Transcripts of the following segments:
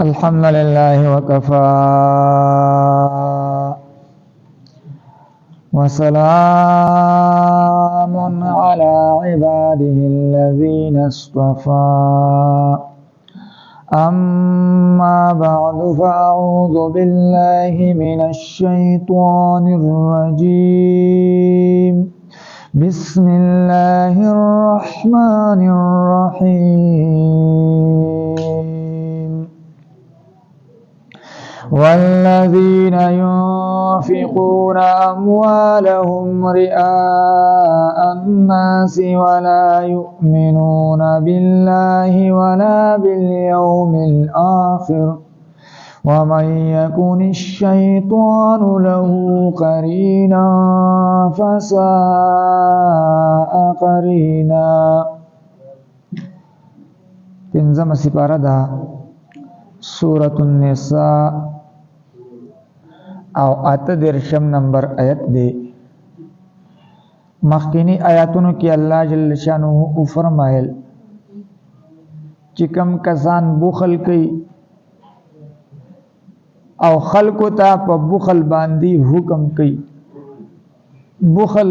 الحمد لله وكفى وسلام على عباده الذين اصطفى أما بعد فأعوذ بالله من الشيطان الرجيم بسم الله الرحمن الرحيم والذين ينفقون أموالهم رئاء الناس ولا يؤمنون بالله ولا باليوم الآخر ومن يكن الشيطان له قرينا فساء قرينا. پنځم سپاره ده سورة النساء او 8 نمبر آیت دی. مخکینی آیاتونو کې الله جل شانه او فرمایل چې کم کسان بخل کوي او خلقو ته په بخل باندې حکم کوي. بخل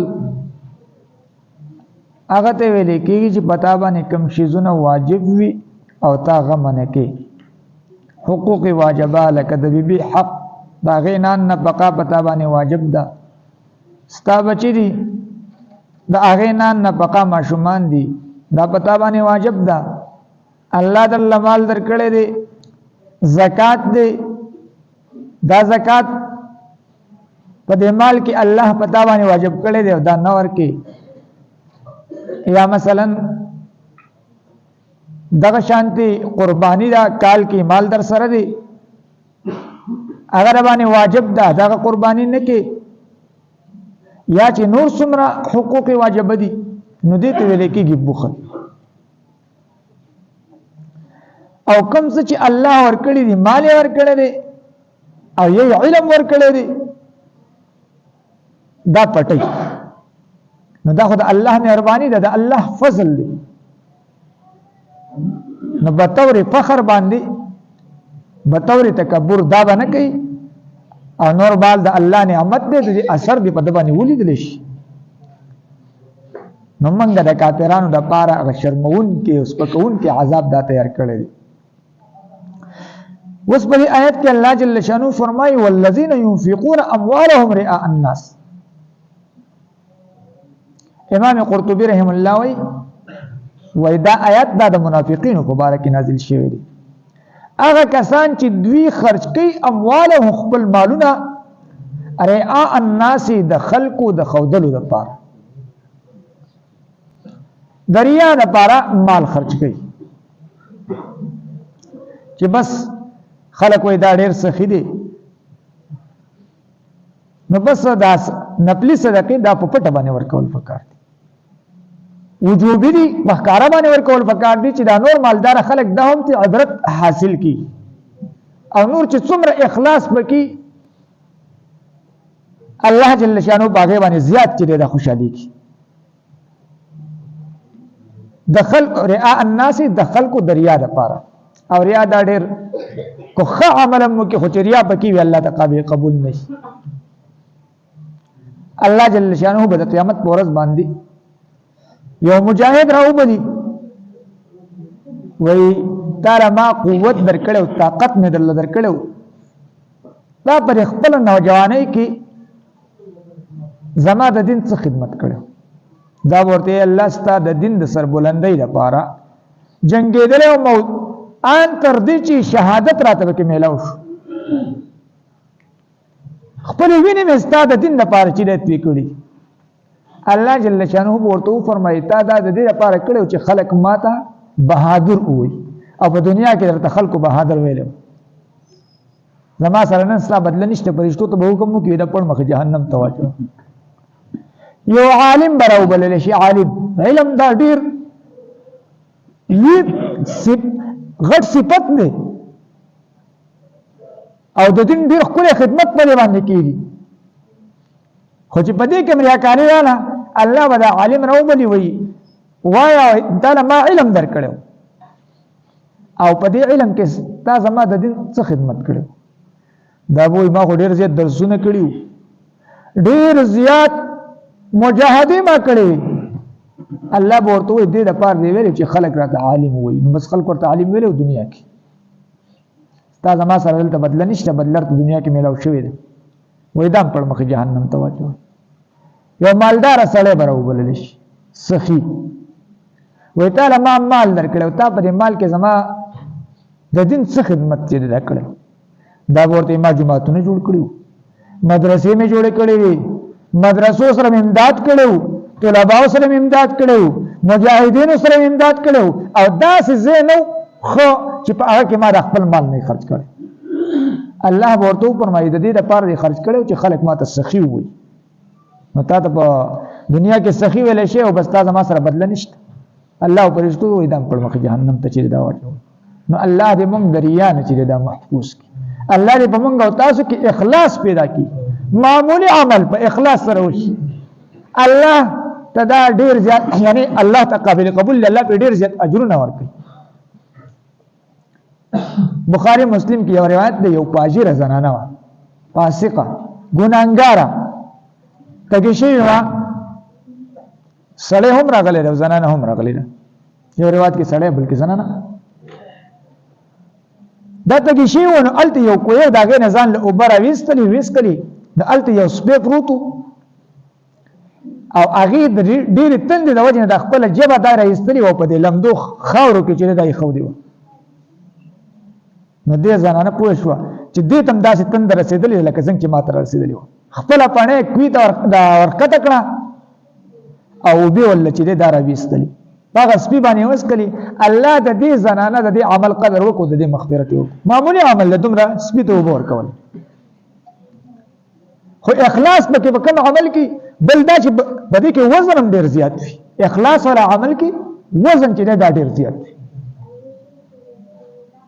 هغه ته ویل کېږي چې پتا باندې کم شیزونه واجب وي او تا غمنه کوي. حقوق واجبه لکه د بیبي حق دا غینان نفقه پتا باندې واجب ده. ستا بچی دي دا غینان نفقه ماشومان دي دا پتا باندې واجب ده. الله در مال در کړی دی زکات دی دا زکات په دې مال کې الله پتا باندې واجب کړی دی دا نور کې. یا مثلا دغه شانتي قرباني دا کال کې مال در سره دی اگر باندې واجب ده دا قرباني نه کې یا چې نور څومره حقوق واجب دي نو دې ته ویل کېږي بخل. او کوم څه چې الله ورکړي دي مال ورکړي دي او یې علم ورکړي دي دا پټي نو دا خو د الله مهرباني ده د الله فضل دی. نو بطور فخر باندې بطور تکبر دا باندې کوي او نور بال د الله نعمت دې د اثر دې په د باندې ولیدل شي. نو موږ د کافرانو د پاره شرمون کې اوس پکون کې عذاب دا تیار کړی دی. اوس په آیت کې الله جل شانو فرمایي والذین ينفقون اموالهم رئاء الناس. امام قرطبی رحم الله وی دا آیت دا د منافقینو په باره کې نازل شوی دی. هغه کسان چې دوی خرج کوي اموالهم خپل مالونه رئاء الناس د خلقو د خودلو د پاره دریا د پاره مال خرج کوي چې بس خلق وای دا ډیر سخی دی نو بس دا نپلی صدقه دا په پټه باندې ورکول پکار دي. وجوبی دي مخکاره باندې ورکول پکار دي چې دا نور مالدار خلق دا هم ته عبرت حاصل کی او نور چې څومره اخلاص وکي الله جل شانو باغې باندې زیات چې د خوشالي کی. دخل رئاء الناس دخل کو دریا د پاره او ریا دا ډیر کو خ عمل مو کې خچریا پکې وی الله تعالی قبول نشي. الله جل شانو به د قیامت پر ورځ باندې یو مجاهد راو بدی وی تارا ما قوت درکړو طاقت مې درکړو دا پر خپل نوجوانۍ کې زما د دین څخه خدمت کړو دا ورته الله ستا د دین د سر بلندۍ لپاره جنگیدل او موت ان تر دې چې شهادت راته کې میلاو شو خپل وینې مې ستا د دین لپاره چې دې کړی. الله جل شانه ورته فرمایي تا دا د دې لپاره کړو چې خلق ماته بهادر وي او په دنیا کې درته خلکو بهادر ویلو. زما سره نن سلا بدل نشته پرشتو ته به حکم وکړي د پړ مخ جهنم ته واچو. یو عالم براو بلل شي عالم علم دا ډیر غټ صفت دی او د دین ډیر خپل خدمت په باندې کیږي خو چې په دې کې مریاکاری رااله الله ودا عالم راو بلی وی وایا دا ما علم درکړو او په دې علم کې تا زما د دین څه خدمت کړو دا وای ما خو ډیر زیات درسونه کړیو ډیر زیات مجاهده ما کړی الله ورته وي دې د پاره دی ویل چې خلق راته عالم وي نو بس خلق ورته عالم ویلو دنیا کې تا زما سره دلته بدل نشته بدلر ته دنیا کې میلاو شوی دی وای دا پر مخ جهنم ته واچو یو مالدار سره برو بلل شي سخی وای تعالی ما مال درکړو تا په مال کې زما د دین څه خدمت دې درکړو دا ورته ما جماعتونه جوړ کړو مدرسې مې جوړ کړې وي مدرسو سره امداد کړو طلباء سره امداد کړو مجاهدین سره امداد کړو او داسې زینو خو چې په هغه کې ما خپل مال نه خرج کړ الله ورته فرمایي د دې لپاره خرج کړو چې خلک ما ته سخی وي نو تا ته په دنیا کې سخی ویل شي او بس تا ما سره بدل نشته الله پرشتو وي دا په مخ جهنم ته چې دا واچو نو الله دې موږ دریا نه چې دا محفوظ کړي الله دې په موږ او تاسو کې اخلاص پیدا کړي معمولی عمل په اخلاص سره وشي الله تدا ډیر زیات یعنی الله تقابل قبول الله په ډیر زیات اجرونه ورکړي بخاری مسلم کې یو روایت ده یو فاجر زنانه وا فاسقه ګناګاره تګشي وا سړی هم راغلی ده زنانه هم راغلی ده یو روایت کې سړی بلکې زنانه دا تګشي ونه الته یو کوی داګه نه ځان له اوبر ویستلی د الته یو سپې پروتو او هغه ډېر تند د وجه د خپل جبه دار ایستلی او په دې لمدو خاورو کې چې دای خو دی نو دې زنانه پوه شو چې دې تم داسې تند رسیدلې لکه څنګه چې ماته رسیدلې و خپل پانه کوي دا ورکته کړه او به ول چې دې دار ویستلی هغه سپی باندې وس کلی الله د دې زنانه د دې عمل قدر وکړو د دې مغفرت وکړو معمولی عمل له دومره سپی ته وبور کول خو اخلاص به کوم عمل کې بل دا چې بده کې وزن هم ډیر زیات وي اخلاص ولا عمل کې وزن چې دا ډیر زیات وي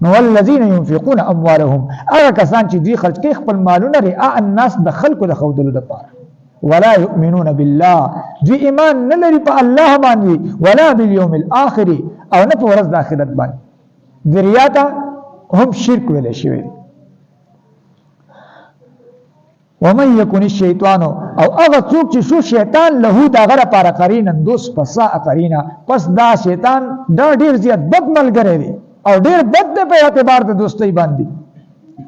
نو الذين ينفقون اموالهم هغه کسان چې دوی خرج کوي خپل مالونه رئاء الناس د خلکو د خودلو لپاره ولا يؤمنون بالله دوی ایمان نه لري په الله باندې ولا باليوم الاخر او نه په ورځ د آخرت باندې ذریاته هم شرک ویل شوی ومن يكن الشيطان او هغه څوک چې شو شیطان له دا غره لپاره قرین دوست پسا قرینا پس دا شیطان دا ډیر زیات بد ملګری دی او ډیر بد دی په اعتبار د دوستۍ باندې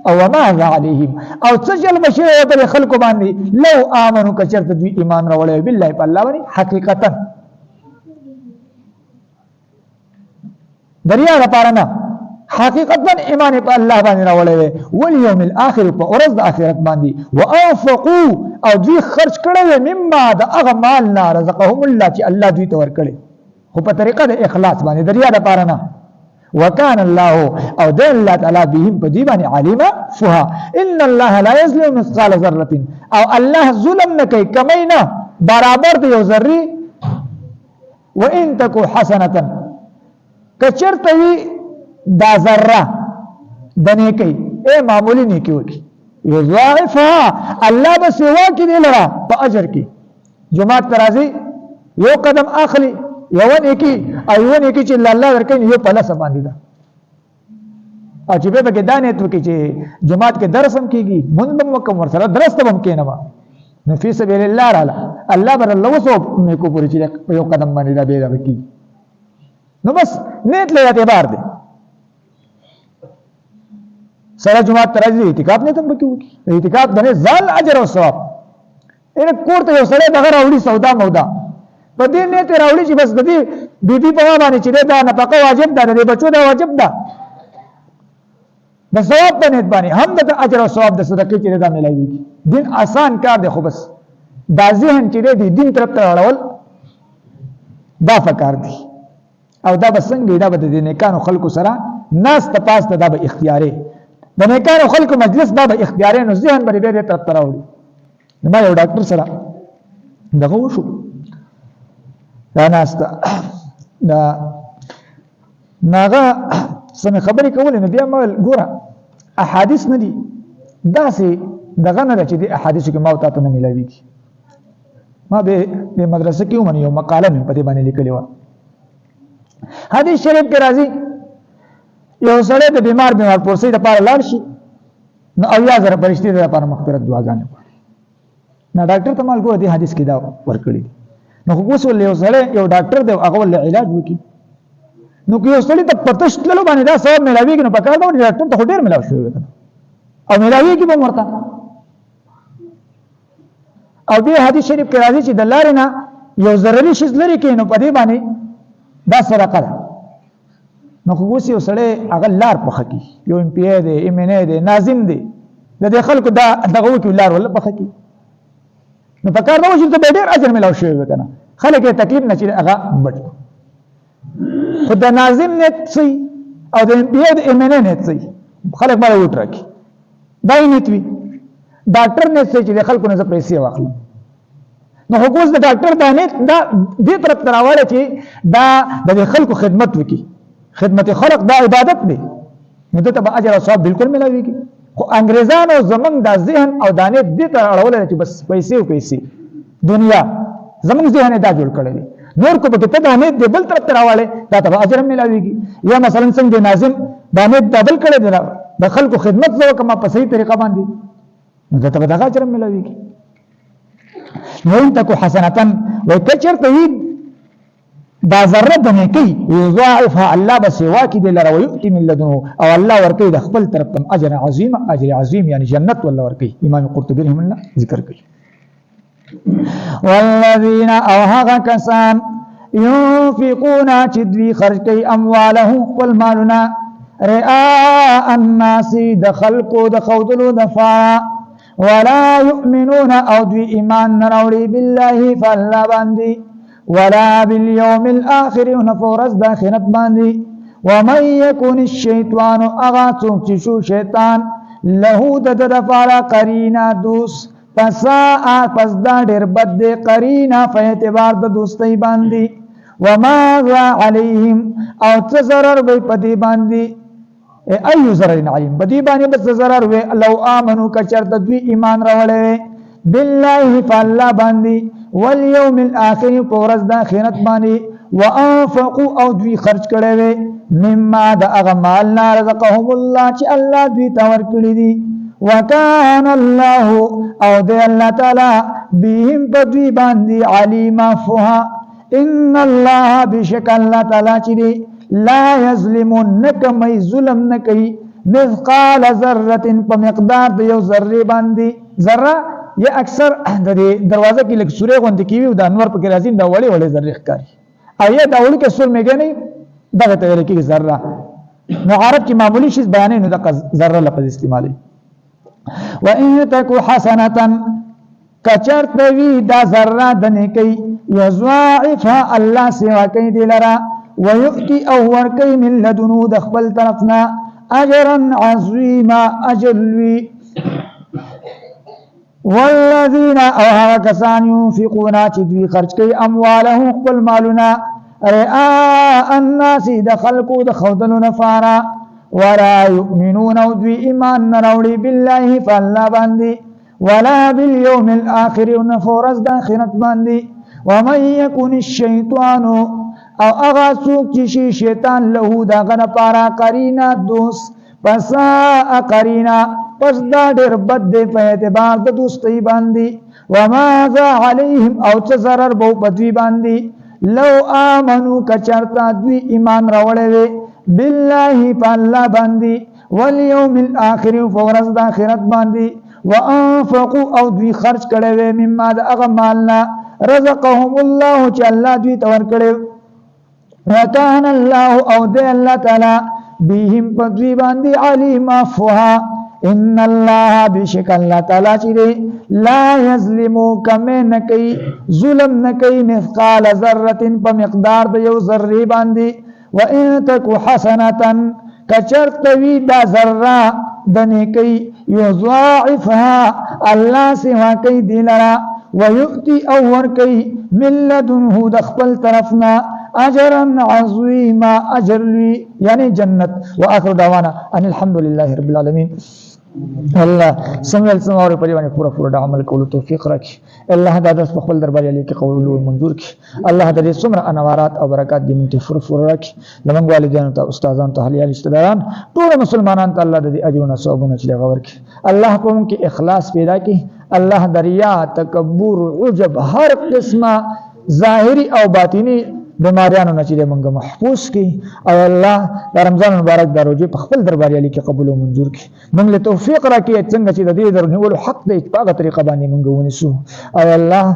او ما عليهم او سجل بشیر پر خلق باندې لو امنو کچرت دوی ایمان راولې بالله په الله باندې حقیقتا دریا لپاره نه حقیقتا ایمان په الله باندې راولې ول یوم الاخر په ورځ د اخرت باندې وانفقوا او دوی خرج کړل مما د هغه مال نه رزقهم الله چې الله دوی ته ورکړي خو په طریقه د اخلاص باندې دریا لپاره نه وكان الله او د الله تعالی بهم په دی باندې علیما فها ان الله لا یظلم مثقال ذره او الله ظلم نه کوي کمینا برابر دی یو ذره وان تکو حسنه کچرته دا ذره د نیکی اے معمولی نیکی وکي یضاعفها الله بس واکي دی لرا په اجر کې جمعه ترازی یو قدم اخلي یو نیکی ایو نیکی چې الله ورکړي یو په لاس باندې دا او چې به کې دانه ته کې چې جمعه کې درس هم کیږي مونږ به کوم سره درس ته هم کېنه نو فی سبیل الله تعالی الله بر الله وسو مې کو پوری چې یو قدم باندې دا به راکې نو بس نیت له اعتبار دی سره جمعه ترځي اعتکاف نه تم بکیو اعتکاف دنه ځل اجر او ثواب ان کوړه یو سره دغه راوړي سودا مودا په دې نه ته راوړي چې بس د دې بیبي په باندې چې دا نفقه واجب ده د بچو دا واجب ده د ثواب په نیت باندې هم د اجر او ثواب د صدقې چې دا ملایوي دین آسان کار دی خو بس دا ذهن چې دی دین طرف ته اړول دا فکر دی او دا بسنګ دا به د نیکانو خلکو سره ناس ته پاس دا به اختیاري د نیکانو خلکو مجلس دا به اختیاري نو ذهن باندې دې طرف ته راوړي ما یو ډاکټر سره دغه وشو دا ناستا دا ناغه سم خبرې کولې نو بیا ما ګوره احادیث نه دي داسې دغه نه چې دي احادیث کې ما ته نه ملایوي ما به د مدرسې کې ومن یو مقاله مې په دې باندې لیکلې و حدیث شریف کې راځي یو سړی د بیمار پرسۍ دپاره لاړ شي نو 80,000 فرشتې د لپاره مغفرت دعاګانې وکړي. نه ډاکټر ته مال ګوره دې حدیث کې دا ورکړي دي. نو خو اوس ولې یو سړی یو ډاکټر دی هغه ولې علاج وکړي نو که یو سړی ته پتش تللو باندې دا ثواب میلاویږي نو پکار ده ډاکټر ته خو ډېر میلاو شوی وي او میلاویږي به هم ورته. او دې حدیث شریف کې راځي چې د لارې نه یو ضرري شیز لرې کړي نو په دې باندې دا صدقه ده. نو خو اوس یو سړی هغه لار پخه کړي یو MP دی MNA دی ناظم دی د دې خلکو دا دغه وکړي لار ولا پخه کړي نو پکار ده چې ته به ډېر اجر میلاو شوی وي که نه خلک یې تکلیف نه چې هغه بچ خو د ناظم نیت صحیح او د MPA د MNA نیت صحیح خلک باندې ووټ راکړي دا یې نیت وي. ډاکټر نیت صحیح چې د خلکو نه زه پیسې واخلم نو خو اوس د ډاکټر دا نیت دا دې طرف ته راوړی چې دا د خلکو خدمت وکړي. خدمت خلق دا عبادت دی نو دته به اجر او ثواب بالکل ملاويږي. خو انګريزانو زمنګ د ذهن او د نیت دې ته اړول چې بس پیسې او پیسې دنیا زمنګ ذهن دا جوړ کړی دی. نور کو به ته د نیت د بل طرف ته راوړی دا ته اجر ملاويږي. یا مثلا څنګه ناظم د نیت دبل کړی دی د خلکو خدمت زو کما په صحیح طریقه باندې نو دته به دا اجر ملاويږي. نو ان تکو حسنتن وکچرته دا ذره د نیکی یضاعفها الله بس واکی دی لره ويؤتي من لدنه او الله ورکی د خپل طرف تم اجر عظیم اجر عظیم یعنی جنت ولا ورکی. امام قرطبی رحمه الله ذکر کوي والذین او هغه کسان ينفقون چې دوی خرج کوي اموالهم خپل مالونه رئاء الناس د خلقو د خودلو دفاع ولا يؤمنون او دوی ایمان نه راوړي بالله فالله باندې ولا باليوم الاخر ونفورز د اخرت باندې ومن يكن الشيطان اغاثوك شو شیطان له د دفاره قرینا دوست فساء پس دا ډیر بد دی قرینا په اعتبار د دوستۍ باندې وماذا عليهم او څه ضرر به پدی باندې اي ضرر عليهم پدی باندې بس ضرر وي لو امنوا کچرت دوی ایمان راوړل بالله فالله باندې واليوم الاخر پورز د اخرت باندې وانفقوا او دوی خرج کړي وي مما د اغمال رزقهم الله چې الله دوی ته ورکړي دي وكان الله او د الله تعالی بهم بدوی باندې عليما فها ان الله بشک الله تعالی چې لا يظلمون نکمي ظلم نکي مثقال ذره په مقدار د یو ذره باندې ذره یا اکثر د دروازه کې لک سورې غوند کیوي د انور په کې راځي دا وړي وړي ذره ښکاري ایا دا وړي کې سور میګه نه دغه ته ویل کې ذره نو عرب کې معمولی شی بیانې نو د ذره لفظ استعمالي وان تکو حسنه کچرت وی دا ذره د نیکی یضاعفها الله سوا کوي دلرا ويؤتي او ورکی من لدنو د خپل طرفنا اجرا عظیما اجلوی والذین او کسان ينفقون چې دوی خرج کوي اموالهم خپل مالونه رئاء الناس د خلقو د خودلو نفارا ولا يؤمنون او دوی ایمان نه راوړي بالله فالله باندې ولا باليوم الاخر ونفورز د اخرت باندې ومن يكن الشيطان او اغا څوک چې شیطان له دا غنه پارا قرینا دوست پسا قرینا پس دا ډېر بد دی په اعتبار د دوستۍ باندې وماذا عليهم او څه ضرر به په دوی باندې لو آمنوا کچرتا دوی ایمان راوړی وي بالله په الله باندې واليوم الاخر فورز د اخرت باندې وانفقوا او دوی خرج کړي وي مما د هغه مالنا رزقهم الله چې الله دوی ته ورکړي وكان الله او د الله تعالی بهم پدوی باندې علیم افها ان الله بشک الله تعالی چې لا یظلم کم نکي ظلم نکي مثقال ذره په مقدار د یو ذره باندې وان تک حسنه کچرتوی دا ذره د نیکی یضاعفها الله سوا کوي دلرا ويؤتي او ورکی من لدنه د خپل طرفنا اجرا عظیما اجر لوی یعنی جنت. واخر دعوانا ان الحمد لله رب العالمین. الله سمعل سماور پریوانه پورا پورا عمل کولو توفیق راکړي الله دا د خپل دربار علی کې قبول او منظور کړي الله د دې څومره انوارات او برکات دې مونږ ته فور راکړي لمنګ والدینو ته استادانو ته اهل رشتہ داران ټول مسلمانانو ته الله د دې اجرونه ثوابونه چې غور کړي الله په موږ کې اخلاص پیدا کړي الله دریا تکبر عجب هر قسمه ظاهری او باطینی بیماریانو نه چې موږ محفوظ کی او الله د رمضان مبارک د روزې په خپل دربار علی کې قبول او منظور کی موږ له توفیق راکړي څنګه چې د دې درنیولو حق د اتباع طریقه باندې موږ ونیسو او الله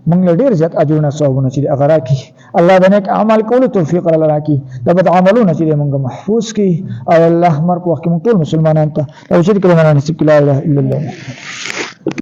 موږ له ډیر زیات اجرونه ثوابونه چې هغه راکړي الله د نیک اعمال کولو توفیق را راکړي د بد عملونو چې موږ محفوظ کی او الله مرګ وخت موږ ټول مسلمانانو ته او چې کلمه نصیب لا اله الا الله